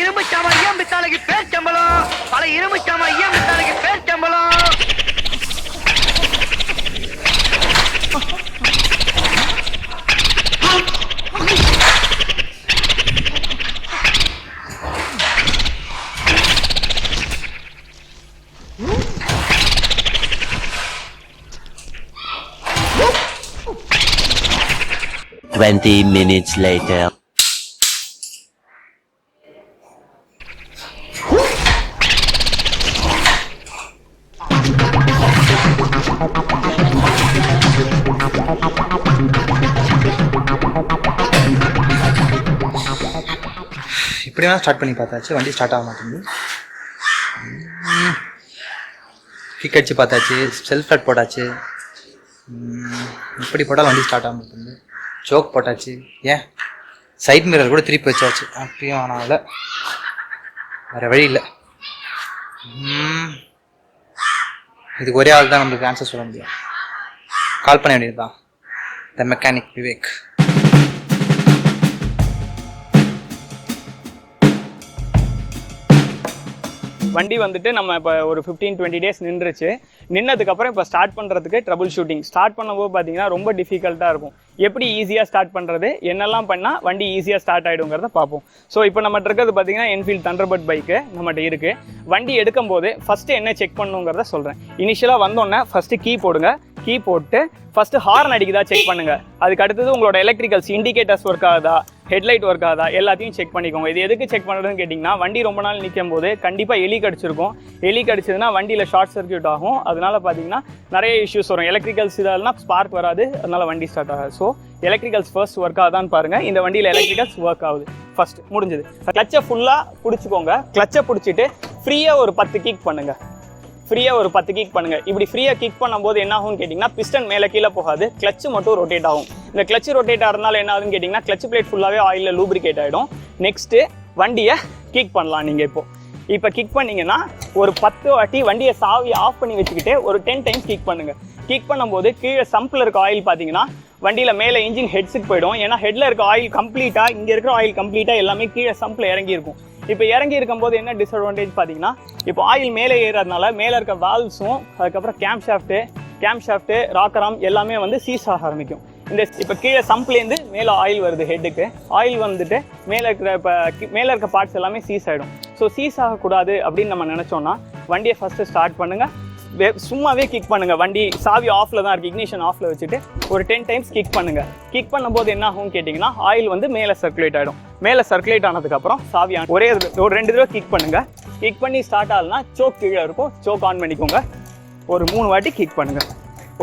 இரும்பு சாமா ஐயம் பித்தாளைக்கு பேர் சம்பளம். பல இரும்பு சாமா ஐயம் பித்தாளைக்கு பேர் சம்பளம். Minutes later. இப்படி வேணால் ஸ்டார்ட் பண்ணி பார்த்தாச்சு, வண்டி ஸ்டார்ட் ஆக மாட்டேங்குது. கிக் அடிச்சு பார்த்தாச்சு, செல்ஃப் ஸ்டார்ட் போட்டாச்சு, இப்படி போட்டால் வண்டி ஸ்டார்ட் ஆக மாட்டேங்குது. ஜோக் போட்டாச்சு, ஏன் சைட் மிரர் கூட திருப்பி வச்சாச்சு, அப்பயும் ஆனால் வேறு வழி இல்லை. இதுக்கு ஒரே ஆள் தான் நம்மளுக்கு ஆன்சர் சொல்ல முடியும். கால் பண்ண வேண்டியது தான், TheMechanic விவேக். வண்டி வந்துட்டு நம்ம இப்போ ஒரு 15-20 டேஸ் நின்றுச்சு. நின்னதுக்கப்புறம் இப்போ ஸ்டார்ட் பண்ணுறதுக்கு ட்ரபுள் ஷூட்டிங் ஸ்டார்ட் பண்ணும்போது பார்த்தீங்கன்னா ரொம்ப டிஃபிகல்ட்டாக இருக்கும். எப்படி ஈஸியாக ஸ்டார்ட் பண்ணுறது, என்னெல்லாம் பண்ணால் வண்டி ஈஸியாக ஸ்டார்ட் ஆகிடுங்கிறத பார்ப்போம். ஸோ இப்போ நம்மகிட்ட இருக்கிறது பார்த்தீங்கன்னா என்ஃபீல்ட் தண்டர்பர்ட் பைக்கு நம்மகிட்ட இருக்குது. வண்டி எடுக்கும்போது ஃபஸ்ட்டு என்ன செக் பண்ணுங்கிறத சொல்கிறேன். இனிஷியலாக வந்தோடனே ஃபஸ்ட்டு கீ போடுங்க. கீ போட்டு ஃபஸ்ட்டு ஹார்ன் அடிக்குதா செக் பண்ணுங்கள். அதுக்கு அடுத்தது உங்களோட எலக்ட்ரிக்கல்ஸ் இண்டிகேட்டர்ஸ் ஒர்க் ஆகுதா, ஹெட்லைட் ஒர்க் ஆகுதா, எல்லாத்தையும் செக் பண்ணிக்கோங்க. இது எதுக்கு செக் பண்ணுறதுன்னு கேட்டிங்கன்னா, வண்டி ரொம்ப நாள் நிற்கும் போது கண்டிப்பாக எலி கடிச்சிருக்கும். எலி கடிச்சதுன்னா வண்டியில் ஷார்ட் சர்க்யூட் ஆகும். அதனால பார்த்தீங்கன்னா நிறைய இஷ்யூஸ் வரும். எலக்ட்ரிக்கல்ஸ் இதெல்லாம் ஸ்பார்க் வராது, அதனால வண்டி ஸ்டார்ட் ஆகாது. ஸோ எலக்ட்ரிக்கல்ஸ் ஃபர்ஸ்ட் ஒர்க் ஆகுதான்னு பாருங்கள். இந்த வண்டியில் எலக்ட்ரிக்கல்ஸ் ஒர்க் ஆகுது ஃபர்ஸ்ட், முடிஞ்சது. கிளச்சை ஃபுல்லாக பிடிச்சிக்கோங்க. கிளச்சை பிடிச்சிட்டு ஃப்ரீயாக ஒரு 10 கிக் பண்ணுங்கள். ஃப்ரீயாக ஒரு 10 கிக் பண்ணுங்கள். இப்படி ஃப்ரீயாக கிக் பண்ணும்போது என்ன ஆகும்னு கேட்டிங்கன்னா, பிஸ்டன் மேலே கீழே போகாது, கிளச்சு மட்டும் ரொட்டேட் ஆகும். இந்த கிளச்சு ரொட்டேட் ஆகிறதுனால என்ன ஆகுதுன்னு கேட்டிங்கன்னா, கிளச் பிளேட் ஃபுல்லாகவே ஆயிலில் லூப்ரிகேட் ஆகிடும். நெக்ஸ்ட்டு வண்டியை கிக் பண்ணலாம். நீங்கள் இப்போ கிக் பண்ணிங்கன்னா ஒரு 10 வாட்டி வண்டியை சாவி ஆஃப் பண்ணி வச்சுக்கிட்டு ஒரு 10 டைம்ஸ் கிக் பண்ணுங்கள். கிக் பண்ணும்போது கீழே சம்பில் இருக்க ஆயில் பார்த்தீங்கன்னா வண்டியில் மேலே இன்ஜின் ஹெட்ஸுக்கு போயிடும். ஏன்னா ஹெட்டில் இருக்க ஆயில் கம்ப்ளீட்டாக, இங்கே இருக்கிற ஆயில் கம்ப்ளீட்டாக எல்லாமே கீழே சம்பில் இறங்கியிருக்கும். இப்போ இறங்கி இருக்கும்போது என்ன டிஸ்அட்வான்டேஜ் பார்த்தீங்கன்னா, இப்போ ஆயில் மேலே ஏறதுனால மேலே இருக்க வால்வ்ஸும் அதுக்கப்புறம் கேம் ஷாஃப்ட்டு ராக்கராம் எல்லாமே வந்து சீஸ் ஆக ஆரம்பிக்கும். இந்த இப்போ கீழே சம்ப்லேருந்து மேலே ஆயில் வருது, ஹெட்டுக்கு ஆயில் வந்துட்டு மேலே இருக்க பார்ட்ஸ் எல்லாமே சீஸ் ஆகிடும். ஸோ சீஸ் ஆகக்கூடாது அப்படின்னு நம்ம நினச்சோன்னா வண்டியை ஃபஸ்ட்டு ஸ்டார்ட் பண்ணுங்கள். சும்மாவே கிக் பண்ணுங்கள். வண்டி சாவி ஆஃபில் தான் இருக்குது, இக்னிஷன் ஆஃபில் வச்சுட்டு ஒரு 10 டைம்ஸ் கிக் பண்ணுங்கள். கிக் பண்ணும்போது என்ன ஆகும்னு கேட்டிங்கன்னா, ஆயில் வந்து மேலே சர்க்குலேட் ஆகிடும். மேலே சர்க்குலேட் ஆனதுக்கப்புறம் சாவி ஒரு 2 தடவை கிக் பண்ணுங்கள். கிக் பண்ணி ஸ்டார்ட் ஆகலன்னா சோக் கீழே இருக்கும், சோக் ஆன் பண்ணிக்கோங்க. ஒரு 3 வாட்டி கிக் பண்ணுங்கள்.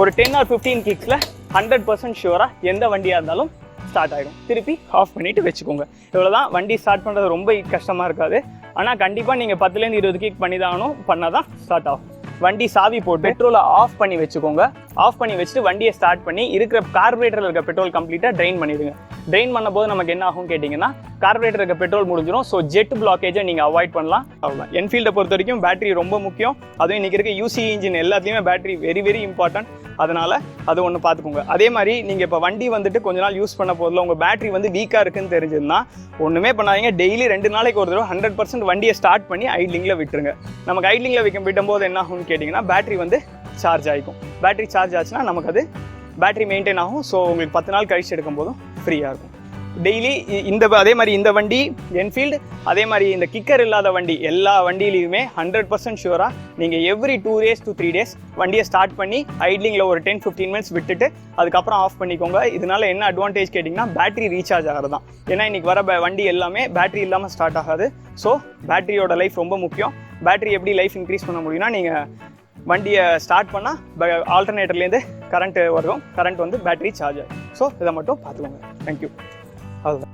ஒரு 10 or 15 கிக்ஸில் 100% ஷுவராக எந்த வண்டியாக இருந்தாலும் ஸ்டார்ட் ஆகிடும். திருப்பி ஆஃப் பண்ணிவிட்டு வச்சுக்கோங்க. இவ்வளோதான். வண்டி ஸ்டார்ட் பண்ணுறது ரொம்ப கஷ்டமாக இருக்காது. ஆனால் கண்டிப்பாக நீங்கள் 10லேருந்து 20 கிக் பண்ணி தான் ஆகணும், பண்ணால் தான் ஸ்டார்ட் ஆகும். வண்டி சாவி போட்டு பெட்ரோலை ஆஃப் பண்ணி வச்சுக்கோங்க. ஆஃப் பண்ணி வச்சுட்டு வண்டியை ஸ்டார்ட் பண்ணி இருக்கிற கார்பரேட்டரில் இருக்க பெட்ரோல் கம்ப்ளீட்டாக ட்ரெயின் பண்ணிடுங்க. ட்ரெயின் பண்ணும்போது நமக்கு என்ன ஆகும் கேட்டிங்கன்னா, கார்பரேட்டர் இருக்க பெட்ரோல் முடிஞ்சிடும். ஸோ ஜெட் பிளாக்கேஜை நீங்கள் அவாய்ட் பண்ணலாம். அவ்வளோதான். என்ஃபீல்டை பொறுத்த வரைக்கும் பேட்டரி ரொம்ப முக்கியம். அதுவும் இன்றைக்கி இருக்க யூசி இன்ஜின் எல்லாத்துலேயுமே பேட்டரி வெரி வெரி இம்பார்ட்டன்ட். அதனால் அது ஒன்று பார்த்துக்கோங்க. அதே மாதிரி நீங்கள் இப்போ வண்டி வந்துட்டு கொஞ்ச நாள் யூஸ் பண்ண போதில் உங்கள் பேட்டரி வந்து வீக்காக இருக்குன்னு தெரிஞ்சதுன்னா ஒன்றுமே பண்ணாதீங்க. டெய்லி 2 நாளைக்கு ஒரு தடவை 100% வண்டியை ஸ்டார்ட் பண்ணி ஐட்லிங்கில் விட்டுருங்க. நமக்கு ஐட்லிங்கில் விடும்போது என்ன ஆகும்னு கேட்டிங்கன்னா, பேட்டரி வந்து சார்ஜ் ஆகிக்கும். பேட்டரி சார்ஜ் ஆச்சுன்னா நமக்கு அது பேட்டரி மெயின்டைன் ஆகும். ஸோ உங்களுக்கு 10 நாள் கழிச்சு எடுக்கும் போதும் ஃப்ரீயாக இருக்கும். டெய்லி அதே மாதிரி இந்த வண்டி என்ஃபீல்டு, அதே மாதிரி இந்த கிக்கர் இல்லாத வண்டி எல்லா வண்டியிலையுமே 100% ஷுவராக நீங்கள் எவ்ரி 2 days to 3 days வண்டியை ஸ்டார்ட் பண்ணி ஐட்லிங்கில் ஒரு 10-15 minutes விட்டுட்டு அதுக்கப்புறம் ஆஃப் பண்ணிக்கோங்க. இதனால என்ன அட்வான்டேஜ் கேட்டிங்கன்னா, பேட்டரி ரீசார்ஜ் ஆகிறது தான். ஏன்னா இன்றைக்கி வர வண்டி எல்லாமே பேட்டரி இல்லாமல் ஸ்டார்ட் ஆகாது. ஸோ பேட்டரியோட லைஃப் ரொம்ப முக்கியம். பேட்டரி எப்படி லைஃப் இன்க்ரீஸ் பண்ண முடியும்னா, நீங்கள் வண்டியை ஸ்டார்ட் பண்ணால் ஆல்டர்னேட்டர்லேருந்து கரண்ட் வரும். கரண்ட் வந்து பேட்டரி சார்ஜ் ஆகும். ஸோ இதை மட்டும் பார்த்துக்கோங்க. தேங்க்யூ. அதுதான்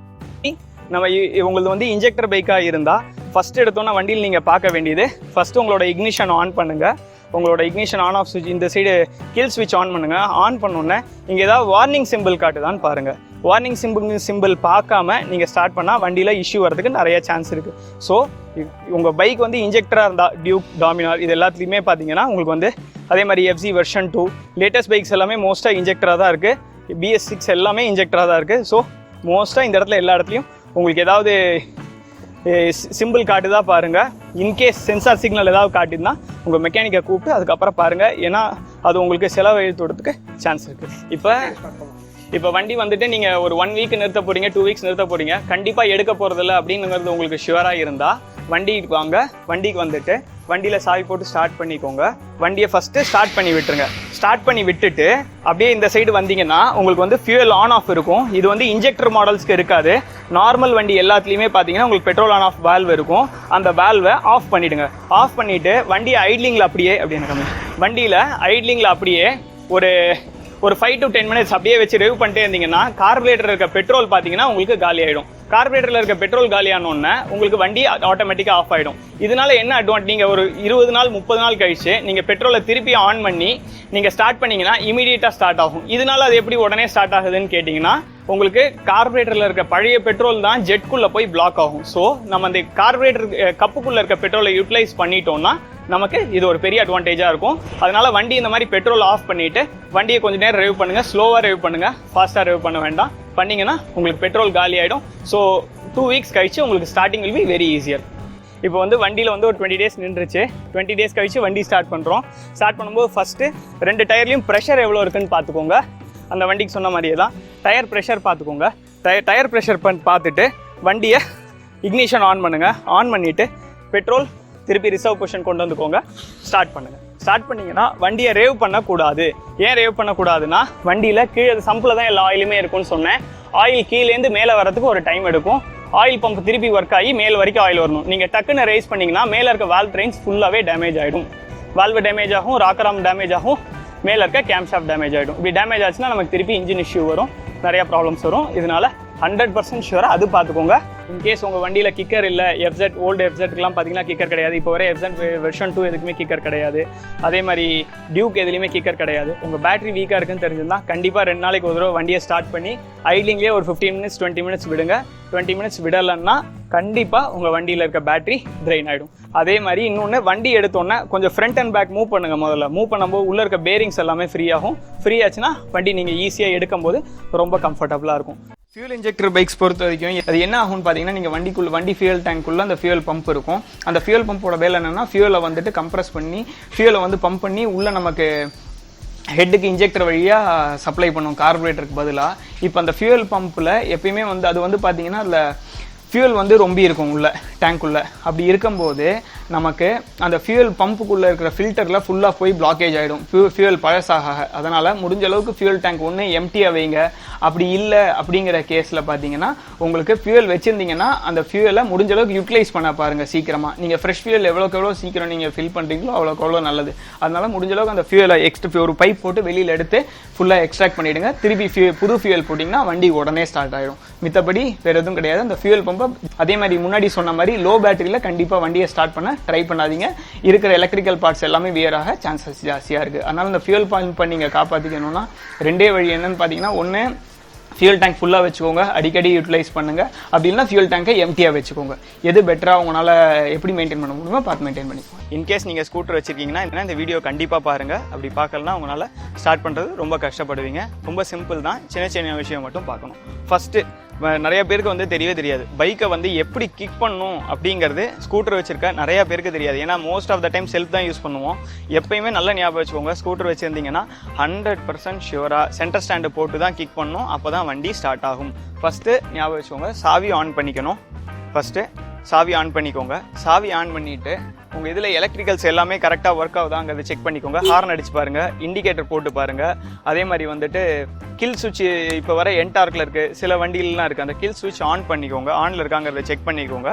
நம்ம உங்களுக்கு வந்து இன்ஜெக்டர் பைக்காக இருந்தால் ஃபஸ்ட் எடுத்தோன்னா வண்டியில் நீங்கள் பார்க்க வேண்டியது, ஃபஸ்ட்டு உங்களோட இக்னிஷன் ஆன் பண்ணுங்கள். உங்களோட இக்னிஷன் ஆன் ஆஃப் ஸ்விட்ச் இந்த சைடு கில் ஸ்விட்ச் ஆன் பண்ணுங்கள். ஆன் பண்ணோன்னே இங்கே ஏதாவது வார்னிங் சிம்பிள் காட்டுதான்னு பாருங்கள். வார்னிங் சிம்பிள் பார்க்காம நீங்கள் ஸ்டார்ட் பண்ணால் வண்டியில் இஷ்யூ வரதுக்கு நிறைய சான்ஸ் இருக்குது. ஸோ உங்கள் பைக் வந்து இன்ஜெக்டராக இருந்தால் டியூக், டாமினார் இது எல்லாத்துலேயுமே பார்த்தீங்கன்னா உங்களுக்கு வந்து அதே மாதிரி FZ வெர்ஷன் 2 லேட்டஸ்ட் பைக்ஸ் எல்லாமே மோஸ்ட்டாக இன்ஜெக்டராக தான் இருக்குது. BS6 எல்லாமே இன்ஜெக்டராக தான் இருக்குது. ஸோ மோஸ்ட்டாக இந்த இடத்துல எல்லா இடத்துலையும் உங்களுக்கு ஏதாவது சிம்பிள் காட்டுதா பாருங்கள். இன்கேஸ் சென்சார் சிக்னல் ஏதாவது காட்டினா உங்கள் மெக்கானிக்கை கூப்பிட்டு அதுக்கப்புறம் பாருங்கள். ஏன்னா அது உங்களுக்கு செலவு எழுத்துறதுக்கு சான்ஸ் இருக்குது. இப்போ வண்டி வந்துட்டு நீங்கள் ஒரு 1 வீக் நிறுத்த போகிறீங்க, 2 வீக்ஸ் நிறுத்த போகிறீங்க, கண்டிப்பாக எடுக்க போகிறதில்ல அப்படிங்கிறது உங்களுக்கு ஷுவராக இருந்தால் வண்டிக்கு வாங்க. வண்டிக்கு வந்துட்டு வண்டியில் சாவி போட்டு ஸ்டார்ட் பண்ணிக்கோங்க. வண்டியை ஃபஸ்ட்டு ஸ்டார்ட் பண்ணி விட்டுருங்க. ஸ்டார்ட் பண்ணி விட்டுட்டு அப்படியே இந்த சைடு வந்தீங்கன்னா உங்களுக்கு வந்து ஃபியூயல் ஆன் ஆஃப் இருக்கும். இது வந்து இன்ஜெக்டர் மாடல்ஸ்க்கு இருக்காது. நார்மல் வண்டி எல்லாத்துலேயுமே பார்த்தீங்கன்னா உங்களுக்கு பெட்ரோல் ஆன் ஆஃப் வால்வ் இருக்கும். அந்த வால்வை ஆஃப் பண்ணிவிடுங்க. ஆஃப் பண்ணிவிட்டு வண்டியை ஐட்லிங்கில் வண்டியில் ஐட்லிங்கில் அப்படியே ஒரு 5 to 10 minutes அப்படியே வச்சு ரிவ்யூ பண்ணிட்டே இருந்தீங்கன்னா கார்பரேட்டர் இருக்க பெட்ரோல் பார்த்தீங்கன்னா உங்களுக்கு காலி ஆகிடும். கார்பரேட்டரில் இருக்க பெட்ரோல் காலியானோடனே உங்களுக்கு வண்டி ஆட்டோமேட்டிக்காக ஆஃப் ஆகிடும். இதனால என்ன அட்வான்டேஜ், நீங்கள் ஒரு 20 நாள் 30 நாள் கழிச்சு நீங்கள் பெட்ரோலை திருப்பி ஆன் பண்ணி நீங்கள் ஸ்டார்ட் பண்ணிங்கன்னா இமீடியட்டாக ஸ்டார்ட் ஆகும். இதனால அது எப்படி உடனே ஸ்டார்ட் ஆகுதுன்னு கேட்டிங்கன்னா உங்களுக்கு கார்பரேட்டரில் இருக்க பழைய பெட்ரோல் தான் ஜெட்குள்ளே போய் பிளாக் ஆகும். ஸோ நம்ம அந்த கார்பரேட்டர் கப்புக்குள்ளே இருக்க பெட்ரோலை யூட்டிலைஸ் பண்ணிட்டோம்னா நமக்கு இது ஒரு பெரிய அட்வான்டேஜாக இருக்கும். அதனால வண்டி இந்த மாதிரி பெட்ரோல் ஆஃப் பண்ணிவிட்டு வண்டியை கொஞ்சம் நேரம் ரிவ்யூ பண்ணுங்கள். ஸ்லோவாக ரிவ்யூ பண்ணுங்கள், ஃபாஸ்ட்டாக ரிவ்யூ பண்ண வேண்டாம். பண்ணிங்கன்னா உங்களுக்கு பெட்ரோல் காலி ஆகிடும். ஸோ 2 வீக்ஸ் கழிச்சு உங்களுக்கு starting will be very easier. இப்போ வந்து வண்டியில் வந்து ஒரு 20 days நின்றுச்சு. 20 days கழிச்சு வண்டி ஸ்டார்ட் பண்ணுறோம். ஸ்டார்ட் பண்ணும்போது ஃபஸ்ட்டு 2 டயர்லையும் ப்ரெஷர் எவ்வளோ இருக்குன்னு பார்த்துக்கோங்க. அந்த வண்டிக்கு சொன்ன மாதிரியே தான் டயர் ப்ரெஷர் பார்த்துக்கோங்க. டயர் ப்ரெஷர் பார்த்துட்டு வண்டியை இக்னிஷன் ஆன் பண்ணுங்கள். ஆன் பண்ணிவிட்டு பெட்ரோல் திருப்பி ரிசர்வ் பொசிஷன் கொண்டு வந்துக்கோங்க. ஸ்டார்ட் பண்ணுங்கள். ஸ்டார்ட் பண்ணிங்கன்னா வண்டியை ரேவ் பண்ணக்கூடாது. ஏன் ரேவ் பண்ணக்கூடாதுன்னா வண்டியில் கீழே சம்பில் தான் எல்லா ஆயிலுமே இருக்கும்னு சொன்னேன். ஆயில் கீழேருந்து மேலே வரதுக்கு ஒரு டைம் எடுக்கும். ஆயில் பம்ப் திருப்பி ஒர்க் ஆகி மேல் வரைக்கும் ஆயில் வரணும். நீங்கள் டக்குன்னு ரைஸ் பண்ணிங்கன்னா மேலே இருக்க வால்வ் ட்ரெயின்ஸ் ஃபுல்லாகவே டேமேஜ் ஆகிடும். வால்வு டேமேஜ் ஆகும், ராக்கராம் டேமேஜ் ஆகும், மேலே இருக்க கேம் ஷாஃப்ட் டேமேஜ் ஆகிடும். இப்படி டேமேஜ் ஆச்சுன்னா நமக்கு திருப்பி இன்ஜின் இஷ்யூ வரும், நிறையா ப்ராப்ளம்ஸ் வரும். இதனால 100% ஷுவராக அது பார்த்துக்கோங்க. இன்கேஸ் உங்கள் வண்டியில் கிக்கர் இல்லை, எஃப்செட் ஓல்டு எஃப்செட்லாம் பார்த்தீங்கன்னா கிக்கர் கிடையாது. இப்போ வர எஃப்செட் வெர்ஷன் 2 எதுக்குமே கிக்கர் கிடையாது. அதே மாதிரி டியூக் எதுலையுமே கிக்கர் கிடையாது. உங்கள் பேட்டரி வீக்காக இருக்குன்னு தெரிஞ்சிருந்தால் கண்டிப்பாக 2 நாளைக்கு ஒரு தடவை வண்டியை ஸ்டார்ட் பண்ணி ஐட்லிங்லேயே ஒரு 15 minutes 20 minutes விடுங்க. 20 minutes விடலைன்னா கண்டிப்பாக உங்கள் வண்டியில் இருக்க பேட்டரி ட்ரெயின் ஆகிடும். அதே மாதிரி இன்னொன்று, வண்டி எடுத்தோன்னே கொஞ்சம் ஃப்ரண்ட் அண்ட் பேக் மூவ் பண்ணுங்கள். முதல்ல மூவ் பண்ணும்போது உள்ளே இருக்க பேரிங்ஸ் எல்லாமே ஃப்ரீ ஆகும். ஃப்ரீ ஆச்சுன்னா வண்டி நீங்கள் ஈஸியாக எடுக்கும்போது ரொம்ப கம்ஃபர்டபுளாக இருக்கும். ஃபியூல் இன்ஜெக்டர் பைக்ஸ் பொறுத்த வரைக்கும் அது என்ன ஆகும்னு பார்த்தீங்கன்னா, நீங்கள் வண்டி ஃபியூல் டேங்க்குள்ளே அந்த ஃபியூல் பம்ப் இருக்கும். அந்த ஃபியூல் பம்போட வேலை என்னென்னா ஃபியூலை வந்துட்டு கம்ப்ரஸ் பண்ணி ஃபியூலை வந்து பம்ப் பண்ணி உள்ளே நமக்கு ஹெட்டுக்கு இன்ஜெக்டர் வழியாக சப்ளை பண்ணும் கார்பரேட்டருக்கு பதிலாக. இப்போ அந்த ஃபியூல் பம்பில் எப்பயுமே வந்து அது வந்து பார்த்தீங்கன்னா அதில் ஃபியூல் வந்து ரொம்ப இருக்கும் உள்ள டேங்க்குள்ளே. அப்படி இருக்கும்போது நமக்கு அந்த ஃபியூல் பம்புக்குள்ளே இருக்கிற ஃபில்டரில் ஃபுல்லாக போய் பிளாக்கேஜ் ஆகிடும் ஃபியூல் பழசாக. அதனால் முடிஞ்ச அளவுக்கு ஃபியூல் டேங்க் ஒன்று எம்டியாக வைங்க. அப்படி இல்லை அப்படிங்கிற கேஸில் பார்த்தீங்கன்னா உங்களுக்கு ஃபியூல் வச்சுருந்தீங்கன்னா அந்த ஃபியூலை முடிஞ்ச அளவுக்கு யூட்டிலைஸ் பண்ண பாருங்கள் சீக்கிரமாக. நீங்கள் ஃப்ரெஷ் ஃபியூல் எவ்வளோக்கு எவ்வளோ சீக்கிரம் நீங்கள் ஃபில் பண்ணுறீங்களோ அவ்வளோக்கு எவ்வளோ நல்லது. அதனால் முடிஞ்ச அளவுக்கு அந்த ஃபியூலை ஒரு பைப் போட்டு வெளியில் எடுத்து ஃபுல்லாக எக்ஸ்ட்ராக்ட் பண்ணிவிடுங்க. திருப்பி புது ஃபியூல் போட்டிங்கன்னா வண்டி உடனே ஸ்டார்ட் ஆகிடும். மித்தபடி வேறு எதுவும் கிடையாது. அந்த ஃபியூல் பம்பை அதே மாதிரி முன்னாடி சொன்ன மாதிரி லோ பேட்டரியில் கண்டிப்பாக வண்டியை ஸ்டார்ட் பண்ண ட்ரை பண்ணாதீங்க. இருக்கிற எலக்ட்ரிக்கல் பார்ட்ஸ் எல்லாமே வியராக சான்சஸ் ஜாஸ்தியாக இருக்குது. அதனால் இந்த ஃபியூல் பம்பை நீங்கள் காப்பாற்றிக்கணும்னா 2 வழி என்னென்னு பார்த்தீங்கன்னா, ஒன்று ஃபியூல் டேங்க் ஃபுல்லாக வச்சுக்கோங்க, அடிக்கடி யூட்டிலைஸ் பண்ணுங்கள். அப்படி இல்லைனா ஃபியூல் டேங்கை எம்டியாக வச்சுக்கோங்க. எது பெட்டராக உங்களால் எப்படி மெயின்டைன் பண்ண முடியுமோ பார்த்து மெயின்டைன் பண்ணிக்கோங்க. இன்கேஸ் நீங்கள் ஸ்கூட்டர் வச்சுருக்கீங்கன்னா இந்த வீடியோ கண்டிப்பாக பாருங்கள். அப்படி பார்க்கலனா உங்களால் ஸ்டார்ட் பண்ணுறது ரொம்ப கஷ்டப்படுவீங்க. ரொம்ப சிம்பிள் தான், சின்ன சின்ன விஷயம் மட்டும் பார்க்கணும். ஃபஸ்ட்டு நிறைய பேருக்கு வந்து தெரியவே தெரியாது பைக்கை வந்து எப்படி கிக் பண்ணணும் அப்படிங்கிறது. ஸ்கூட்டர் வச்சுருக்க நிறைய பேருக்கு தெரியாது. ஏன்னா most of the time self தான் யூஸ் பண்ணுவோம். எப்பயுமே நல்லா ஞாபகம் வச்சுக்கோங்க, ஸ்கூட்டர் வச்சுருந்தீங்கன்னா 100% ஷியூராக சென்டர் ஸ்டாண்டு போட்டு தான் கிக் பண்ணணும். அப்போ தான் வண்டி ஸ்டார்ட் ஆகும். ஃபஸ்ட்டு ஞாபகம் வச்சுக்கோங்க, சாவி ஆன் பண்ணிக்கணும். ஃபஸ்ட்டு சாவி ஆன் பண்ணிக்கோங்க. சாவி ஆன் பண்ணிவிட்டு உங்கள் இதில் எலக்ட்ரிக்கல்ஸ் எல்லாமே கரெக்டாக ஒர்க் ஆகுதாங்கிறத செக் பண்ணிக்கோங்க. ஹார்ன் அடிச்சு பாருங்கள், இண்டிகேட்டர் போட்டு பாருங்கள். அதே மாதிரி வந்துட்டு கில் சுவிட்ச் இப்போ வர என்டார்க்கில் இருக்குது, சில வண்டியிலலாம் இருக்குது. அந்த கில் சுவிட்ச் ஆன் பண்ணிக்கோங்க, ஆனில் இருக்காங்கிறத செக் பண்ணிக்கோங்க.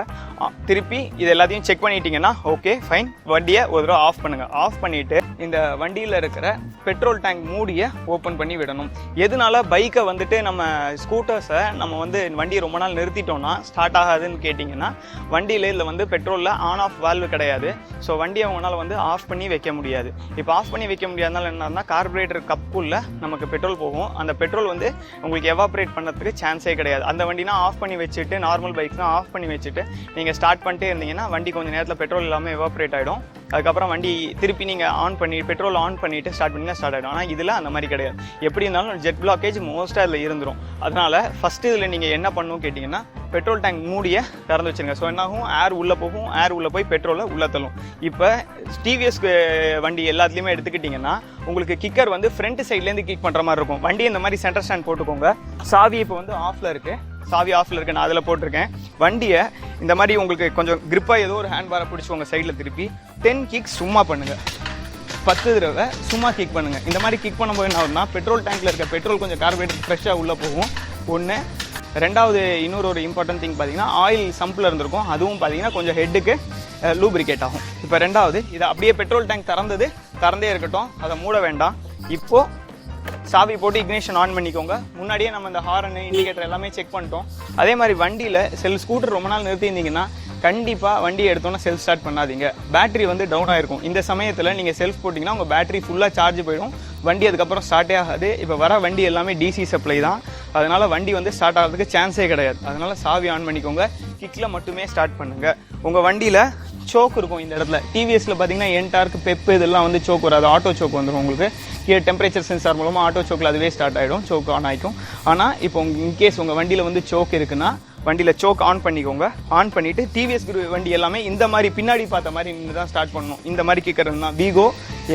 திருப்பி இது எல்லாத்தையும் செக் பண்ணிட்டீங்கன்னா ஓகே ஃபைன். வண்டியை ஒரு தடவை ஆஃப் பண்ணுங்கள். ஆஃப் பண்ணிவிட்டு இந்த வண்டியில் இருக்கிற பெட்ரோல் டேங்க் மூடியை ஓப்பன் பண்ணி விடணும். எதனால பைக்கை வந்துட்டு நம்ம ஸ்கூட்டர்ஸை நம்ம வந்து வண்டியை ரொம்ப நாள் நிறுத்திட்டோம்னா ஸ்டார்ட் ஆகாதுன்னு கேட்டிங்கன்னா, வண்டியில் இதில் வந்து பெட்ரோலில் ஆன் ஆஃப் வால்வு கிடையாது. ஸோ வண்டியை அவங்களால வந்து ஆஃப் பண்ணி வைக்க முடியாது. இப்போ ஆஃப் பண்ணி வைக்க முடியாதனால என்னன்னா, கார்பரேட்டர் கப்புக்குள்ளே நமக்கு பெட்ரோல் போகும். அந்த பெட்ரோல் வந்து உங்களுக்கு எவாப்ரேட் பண்ணுறதுக்கு சான்ஸே கிடையாது. அந்த வண்டினா ஆஃப் பண்ணி வச்சுட்டு, நார்மல் பைக்ஸ்னால் ஆஃப் பண்ணி வச்சுட்டு நீங்கள் ஸ்டார்ட் பண்ணிட்டே இருந்தீங்கன்னா வண்டி கொஞ்சம் நேரத்தில் பெட்ரோல் இல்லாமல் எவாப்ரேட் ஆகிடும். அதுக்கப்புறம் வண்டி திருப்பி நீங்கள் ஆன் பண்ணி பெட்ரோல் ஆன் பண்ணிவிட்டு ஸ்டார்ட் பண்ணிங்கன்னா ஸ்டார்ட் ஆகிடும். ஆனால் இதில் அந்த மாதிரி கிடையாது. எப்படி இருந்தாலும் ஜெட் பிளாக்கேஜ் மோஸ்ட்டாக அதில் இருந்துடும். அதனால் ஃபஸ்ட்டு இதில் நீங்கள் என்ன பண்ணணும் கேட்டிங்கன்னா பெட்ரோல் டேங்க் மூடியை திறந்து வச்சுருங்க. ஸோ என்னாகும், ஏர் உள்ளே போகும், ஏர் உள்ளே போய் பெட்ரோலை உள்ளே தள்ளும். இப்போ டிவிஎஸ் வண்டி எல்லாத்துலேயுமே எடுத்துக்கிட்டிங்கன்னா உங்களுக்கு கிக்கர் வந்து ஃப்ரண்ட் சைட்லேருந்து கிக் பண்ணுற மாதிரி இருக்கும். வண்டி இந்த மாதிரி சென்டர் ஸ்டாண்ட் போட்டுக்கோங்க. சாவி இப்போ வந்து ஆஃபில் இருக்குது, சாவி ஆஃபில் இருக்குது, நான் அதில் போட்டிருக்கேன். வண்டியை இந்த மாதிரி உங்களுக்கு கொஞ்சம் கிரிப்பாக ஏதோ ஒரு ஹேண்ட் பாரை பிடிச்சிக்கோங்க, சைடில் திருப்பி 10 கிக்ஸ் சும்மா பண்ணுங்கள். 10 தடவை சும்மா கிக் பண்ணுங்கள். இந்த மாதிரி கிக் பண்ணும்போது என்ன ஆகுதுன்னா பெட்ரோல் டேங்க்கில் இருக்க பெட்ரோல் கொஞ்சம் கார்பரேட்டர் ஃப்ரெஷ்ஷாக உள்ளே போகும். ஒன்று. ரெண்டாவது இன்னொரு ஒரு இம்பார்ட்டன்ட் திங் பார்த்தீங்கன்னா ஆயில் சம்பில் இருந்திருக்கும், அதுவும் பார்த்தீங்கன்னா கொஞ்சம் ஹெட்டுக்கு லூப்ரிகேட் ஆகும். இப்போ ரெண்டாவது இதை அப்படியே பெட்ரோல் டேங்க் திறந்தே இருக்கட்டும், அதை மூட வேண்டாம். இப்போது சாவி போட்டு இக்னிஷன் ஆன் பண்ணிக்கோங்க. முன்னாடியே நம்ம இந்த ஹாரனு இண்டிகேட்டர் எல்லாமே செக் பண்ணிட்டோம். அதே மாதிரி வண்டியில் ஸ்கூட்டர் ரொம்ப நாள் நிறுத்தியிருந்தீங்கன்னா கண்டிப்பாக வண்டி எடுத்தோன்னா செல்ஃப் ஸ்டார்ட் பண்ணாதீங்க. பேட்டரி வந்து டவுன் ஆகிருக்கும். இந்த சமயத்தில் நீங்கள் செல்ஃப் போட்டிங்கன்னா உங்கள் பேட்டரி ஃபுல்லாக சார்ஜ் போயிடும், வண்டி அதுக்கப்புறம் ஸ்டார்ட்டே ஆகாது. இப்போ வர வண்டி எல்லாமே டிசி சப்ளை தான், அதனால் வண்டி வந்து ஸ்டார்ட் ஆகிறதுக்கு சான்ஸே கிடையாது. அதனால் சாவி ஆன் பண்ணிக்கோங்க, கிக்கில் மட்டுமே ஸ்டார்ட் பண்ணுங்கள். உங்கள் வண்டியில் சோக் இருக்கும் இந்த இடத்துல. டிவிஎஸ்ல பார்த்தீங்கன்னா என்டார்க் பெப்பு இதெல்லாம் வந்து சோக் வராது, ஆட்டோ சோக் வந்துடும். உங்களுக்கு கீழே டெம்பரேச்சர் சென்சார் மூலமாக ஆட்டோ சோக்கில் அதுவே ஸ்டார்ட் ஆகிடும், சோக் ஆன் ஆகிக்கும். ஆனால் இப்போ இன்கேஸ் உங்கள் வண்டியில் வந்து சோக் இருக்குன்னா வண்டியில் சோக் ஆன் பண்ணிக்கோங்க. ஆன் பண்ணிவிட்டு டிவிஎஸ் வண்டி எல்லாமே இந்த மாதிரி பின்னாடி பார்த்த மாதிரி நின்று தான் ஸ்டார்ட் பண்ணணும். இந்த மாதிரி கிக்கர் தான் வீகோ,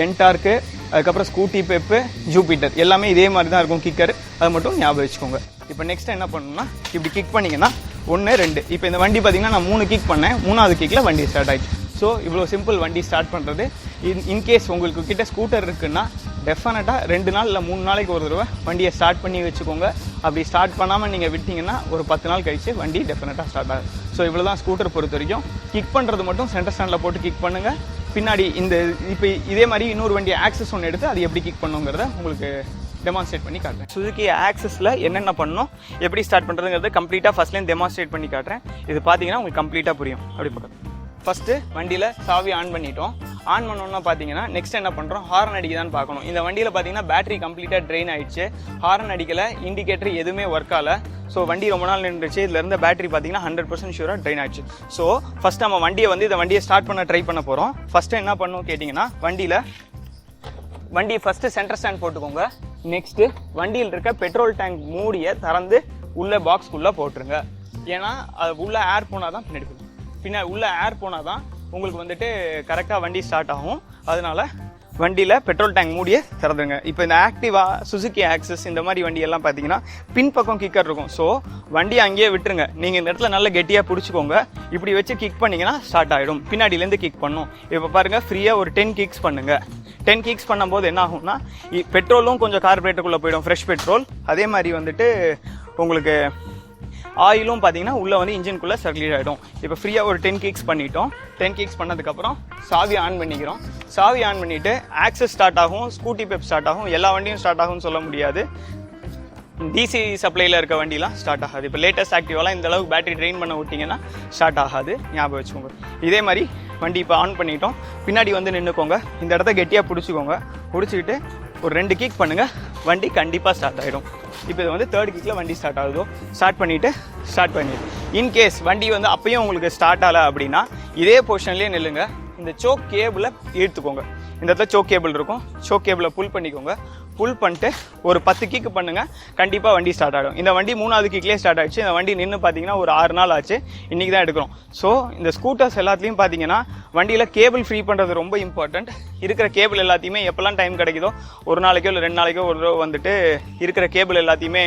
என்டார்க்கு, அதுக்கப்புறம் ஸ்கூட்டி பெப்பு, ஜூபிட்டர் எல்லாமே இதே மாதிரி தான் இருக்கும் கிக்கர், அது மட்டும் ஞாபகம் வச்சுக்கோங்க. இப்போ நெக்ஸ்ட் என்ன பண்ணணும்னா இப்படி கிக் பண்ணிங்கன்னா 1 2. இப்போ இந்த வண்டி பார்த்தீங்கன்னா நான் 3 கிக் பண்ணேன், 3வது கிக்கில் வண்டி ஸ்டார்ட் ஆகிடுச்சு. ஸோ இவ்வளோ சிம்பிள் வண்டி ஸ்டார்ட் பண்ணுறது. இன்கேஸ் உங்களுக்கு கிட்ட ஸ்கூட்டர் இருக்குன்னா டெஃபினட்டாக 2 நாள் இல்லை 3 நாளைக்கு ஒரு தடவை வண்டியை ஸ்டார்ட் பண்ணி வச்சுக்கோங்க. அப்படி ஸ்டார்ட் பண்ணாமல் நீங்கள் விட்டிங்கன்னா ஒரு 10 நாள் கழிச்சு வண்டி டெஃபினட்டாக ஸ்டார்ட் ஆகும். ஸோ இவ்வளோ தான் ஸ்கூட்டர் பொறுத்த வரைக்கும். கிக் பண்ணுறது மட்டும் சென்டர் ஸ்டாண்டில் போட்டு கிக் பண்ணுங்கள். பின்னாடி இந்த இப்போ இதே மாதிரி இன்னொரு வண்டி ஆக்சஸ் ஒன்று எடுத்து அது எப்படி கிக் பண்ணுங்கிறத உங்களுக்கு டெமான்ஸ்ட்ரேட் பண்ணி காட்டுறேன். சுசுகி ஆக்சஸில் என்னென்ன பண்ணணும், எப்படி ஸ்டார்ட் பண்ணுறதுங்கிறது கம்ப்ளீட்டாக ஃபஸ்ட்லேருந்து டெமான்ஸ்ட்ரேட் பண்ணி காட்டுறேன். இது பார்த்தீங்கன்னா உங்களுக்கு கம்ப்ளீட்டாக புரியும். அப்படி பார்க்குறது ஃபஸ்ட்டு வண்டியில் சாவி ஆன் பண்ணிட்டோம். ஆன் பண்ணோன்னா பார்த்தீங்கன்னா நெக்ஸ்ட் என்ன பண்ணுறோம், ஹாரன் அடிக்குதான்னு பார்க்கணும். இந்த வண்டியில் பார்த்தீங்கன்னா பேட்டரி கம்ப்ளீட்டாக ட்ரெயின் ஆகிடுச்சு, ஹாரன் அடிக்கலை, இண்டிகேட்டர் எதுவுமே ஒர்க் ஆகலை. ஸோ வண்டி ரொம்ப நாள் நின்றுச்சு. இதில் இருந்த பேட்டரி பார்த்தீங்கன்னா 100% ஷூராக ட்ரெயின் ஆகிடுச்சு. ஸோ ஃபஸ்ட் நம்ம வண்டியை ஸ்டார்ட் பண்ண ட்ரை பண்ண போகிறோம். ஃபஸ்ட்டு என்ன பண்ணணும் கேட்டிங்கன்னா வண்டி ஃபஸ்ட்டு சென்டர் ஸ்டாண்ட் போட்டுக்கோங்க. நெக்ஸ்ட்டு வண்டியில் இருக்க பெட்ரோல் டேங்க் மூடியை திறந்து உள்ள பாக்ஸ்க்குள்ளே போட்டுருங்க. ஏன்னா அது உள்ள ஏர் போனால் தான் உள்ள ஏர் போனால் தான் உங்களுக்கு வந்துட்டு கரெக்டாக வண்டி ஸ்டார்ட் ஆகும். அதனால வண்டியில் பெட்ரோல் டேங்க் மூடியை திறந்துங்க. இப்போ இந்த ஆக்டிவா, சுசுகி ஆக்சஸ் இந்த மாதிரி வண்டியெல்லாம் பார்த்தீங்கன்னா பின்பக்கம் கிக்கர் இருக்கும். ஸோ வண்டியை அங்கேயே விட்டுருங்க. நீங்கள் இந்த இடத்துல நல்லா கெட்டியாக பிடிச்சிக்கோங்க. இப்படி வச்சு கிக் பண்ணிங்கன்னா ஸ்டார்ட் ஆகிடும். பின்னாடியிலேருந்து கிக் பண்ணும். இப்போ பாருங்கள், ஃப்ரீயாக ஒரு 10 கிக்ஸ் பண்ணுங்கள். 10 கிக்ஸ் பண்ணும்போது என்ன ஆகும்னா பெட்ரோலும் கொஞ்சம் கார்பரேட்டருக்குள்ளே போயிடும், ஃப்ரெஷ் பெட்ரோல். அதே மாதிரி வந்துட்டு உங்களுக்கு ஆயிலும் பார்த்தீங்கன்னா உள்ளே வந்து இன்ஜின்குள்ளே சர்க்குலேட் ஆகிடும். இப்போ ஃப்ரீயாக ஒரு 10 கிக்ஸ் பண்ணிட்டோம். 10 கிக்ஸ் பண்ணதுக்கப்புறம் சாவி ஆன் பண்ணிக்கிறோம். சாவி ஆன் பண்ணிவிட்டு ஆக்சஸ் ஸ்டார்ட் ஆகும், ஸ்கூட்டி பெப் ஸ்டார்ட் ஆகும். எல்லா வண்டியும் ஸ்டார்ட் ஆகும்னு சொல்ல முடியாது. டிசி சப்ளையில் இருக்க வண்டிலாம் ஸ்டார்ட் ஆகாது. இப்போ லேட்டஸ்ட் ஆக்டிவாலாம் இந்த அளவுக்கு பேட்டரி ட்ரெயின் பண்ண விட்டிங்கன்னா ஸ்டார்ட் ஆகாது, ஞாபகம் வச்சுக்கோங்க. இதே மாதிரி வண்டி இப்போ ஆன் பண்ணிட்டோம். பின்னாடி வந்து நின்றுக்கோங்க. இந்த இடத்த கெட்டியாக பிடிச்சிக்கோங்க. பிடிச்சிக்கிட்டு ஒரு 2 கிக் பண்ணுங்கள், வண்டி கண்டிப்பாக ஸ்டார்ட் ஆகிடும். இப்போ இது வந்து 3rd கிக்கில் வண்டி ஸ்டார்ட் ஆகுதோ. ஸ்டார்ட் பண்ணிவிட்டு இன்கேஸ் வண்டி வந்து அப்பயும் உங்களுக்கு ஸ்டார்ட் ஆகலை அப்படின்னா இதே பொசிஷன்லேயே நில்லுங்க. இந்த சோக் கேபிளை இழுத்துக்கோங்க. இந்த இடத்துல சோக் கேபிள் இருக்கும், சோக் கேபிளை புல் பண்ணிக்கோங்க. புல் பண்ணிட்டு ஒரு 10 கிக்கு பண்ணுங்கள், கண்டிப்பாக வண்டி ஸ்டார்ட் ஆகிடும். இந்த வண்டி 3வது கிக்லேயே ஸ்டார்ட் ஆகிடுச்சு. இந்த வண்டி நின்று பார்த்தீங்கன்னா ஒரு 6 நாள் ஆச்சு, இன்றைக்கி தான் எடுக்கிறோம். ஸோ இந்த ஸ்கூட்டர்ஸ் எல்லாத்துலேயும் பார்த்தீங்கன்னா வண்டியில் கேபிள் ஃப்ரீ பண்ணுறது ரொம்ப இம்பார்ட்டண்ட். இருக்கிற கேபிள் எல்லாத்தையுமே எப்போல்லாம் டைம் கிடைக்குதோ, ஒரு நாளைக்கோ இல்லை 2 நாளைக்கோ ஒரு தடவை வந்துட்டு இருக்கிற கேபிள் எல்லாத்தையுமே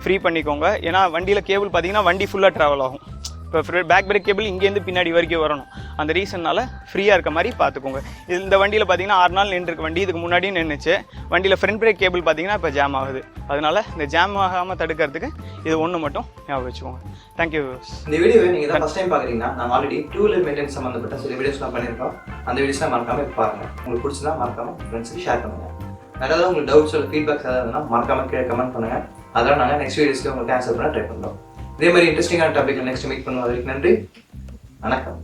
ஃப்ரீ பண்ணிக்கோங்க. ஏன்னா வண்டியில் கேபிள் பார்த்தீங்கன்னா வண்டி ஃபுல்லாக ட்ராவல் ஆகும். இப்போ பேக் பிரேக் கேபிள் இங்கேருந்து பின்னாடி வரைக்கும் வரணும். அந்த ரீசன்னால் ஃப்ரீயாக இருக்க மாதிரி பார்த்துக்கோங்க. இந்த வண்டியில் பார்த்தீங்கன்னா 6 நாள் நின்றுருக்கு வண்டி. இதுக்கு முன்னாடியும் நின்றுச்சு. வண்டியில் ஃப்ரண்ட் பிரேக் கேபிள் பார்த்தீங்கன்னா இப்போ ஜாம் ஆகுது. அதனால் இந்த ஜாம் ஆகாமல் தடுக்கிறதுக்கு இது ஒன்று மட்டும் ஞாபகம் வச்சுக்கோங்க. தேங்க்யூ. இந்த வீடியோவை நீங்கள் தான் ஃபஸ்ட் டைம் பார்க்குறீங்கன்னா நான் ஆல்ரெடி 2 வீலர் மெயின்டெனன்ஸ் சம்மந்தப்பட்ட சில வீடியோஸ்லாம் பண்ணியிருக்கோம். அந்த வீடியோஸ்லாம் மறக்காமல் பாருங்கள். உங்களுக்கு பிடிச்சதா மறக்காமல் ஃப்ரெண்ட்ஸுக்கு ஷேர் பண்ணுங்கள். வேறு ஏதாவது உங்களுக்கு டவுட்ஸ் இல்லை ஃபீட்பேக்ஸ் ஏதாவது இருந்தால் மறக்காமல் கீழே கமெண்ட் பண்ணுங்கள். அதெல்லாம் நாங்கள் நெக்ஸ்ட் வீடியோஸ்க்கு உங்களுக்கு ஆன்சர் பண்ண ட்ரை பண்ணுறோம். இதே மாதிரி இன்ட்ரெஸ்டிங்கான டாபிக் நெக்ஸ்ட் மீட் பண்ணுவோம். அதுக்கு நன்றி, வணக்கம்.